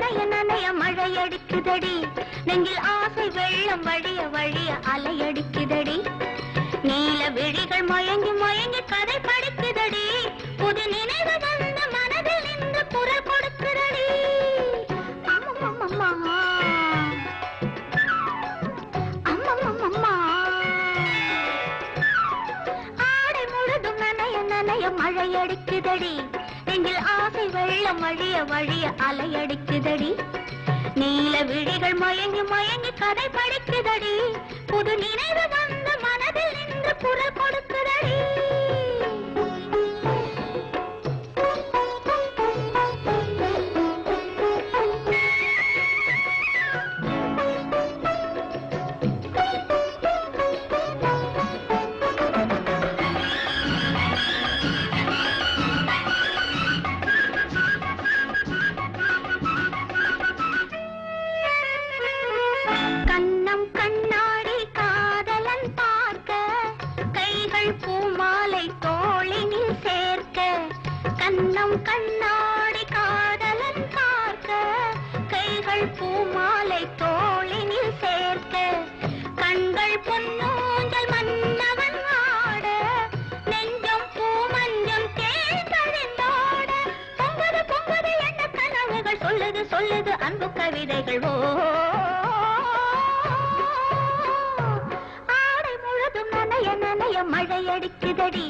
நனைய நனைய மழை அடிக்குதடி, நெஞ்சில் ஆசை வெள்ளம் வழிய வழிய அலையடிக்குதடி. நீல விழிகள் மயங்கி மயங்கி கதை படிக்குதடி, புது நினைவு வந்த மனதில் நின்று குரல் கொடுக்குதடி. அம்மம்மம்மா அம்மம்மம்மா ஆடை முழுதும் நனைய நனைய மழை அடிக்குதடி, நெஞ்சில் ஆசை வெள்ளம் வழிய வழிய அலையடிக்குதடி. நீல விழிகள் மயங்கி மயங்கி கதை படிக்குதடி, புது நினைவு வந்த மனதில் நின்று குரல் கொடுக்குதடி. கண்ணாடி காதலன் பார்க்க, கைகள் பூமாலை தோளினில் சேர்க்க, கண்கள் பொன்னூஞ்சல் மன்னவன் ஆட, நெஞ்சம் பூமஞ்சம் தேர்ந்தழிந்தாட, பொங்குது பொங்குது என்ன கனவுகள் சொல்லுது சொல்லுது அன்பு கவிதைகள். ஓ ஆடை முழுதும் நனைய நனைய மழை அடிக்குதடி,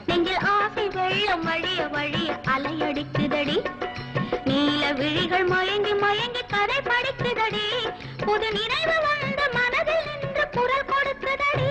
நெஞ்சில் ஆசை வெள்ளம் வழிய வழிய அலையடிக்குதடி. நீல விழிகள் மயங்கி மயங்கி கதை படிக்குதடி, புது நினைவு வந்த மனதில் நின்று குரல் கொடுக்குதடி.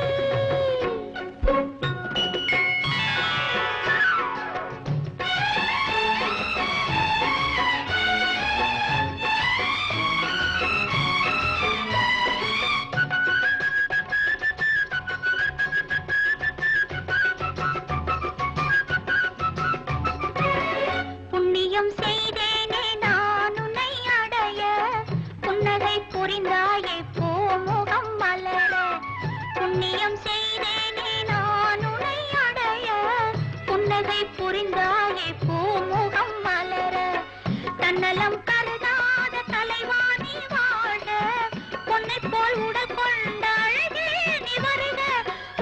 செய்தேனே நான் உன்னை அடைய, புன்னகை புரிந்தாயே பூமுகம் மலர. புண்ணியம் செய்தேனே நான் உன்னை அடைய, புன்னகை புரிந்தாயே பூமுகம் மலர. தன்னலம் கருதாத தலைவாணி வாழ, பொன்னை போல் உடல் கொண்ட அழகே நீ வருக.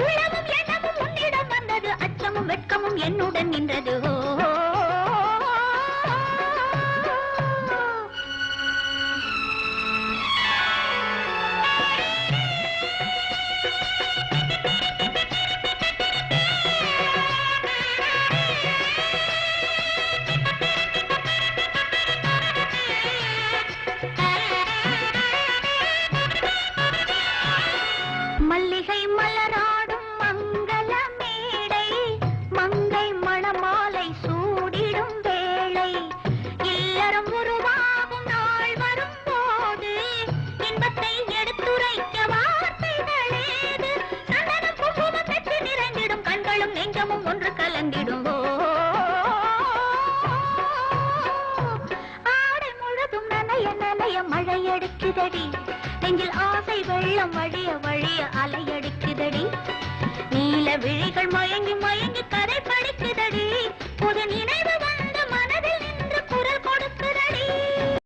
உலகம் எண்ணமும் உன்னிடம் வந்தது, அச்சமும் வெட்கமும் என்னுடன் நின்றது. மல்லிகை மலராடும் மங்கள மேடை, மங்கை மணமாலை சூடிடும் வேளை, இல்லறம் உருவாகும் நாள் வரும் போது, இன்பத்தை எடுத்துரைக்க வார்த்தைகளேது. சந்தனம் குங்குமம் பெற்று நிறைந்திடும், கண்களும் நெஞ்சமும் ஒன்று கலந்திடும். ஆடை முழுதும் நனைய நனைய மழை அடிக்குதடி, நெஞ்சில் ஆசை வெள்ளம் வழிய வழிய அலையடிக்குதடி. நீல விழிகள் மயங்கி மயங்கி கதை படிக்குதடி, புது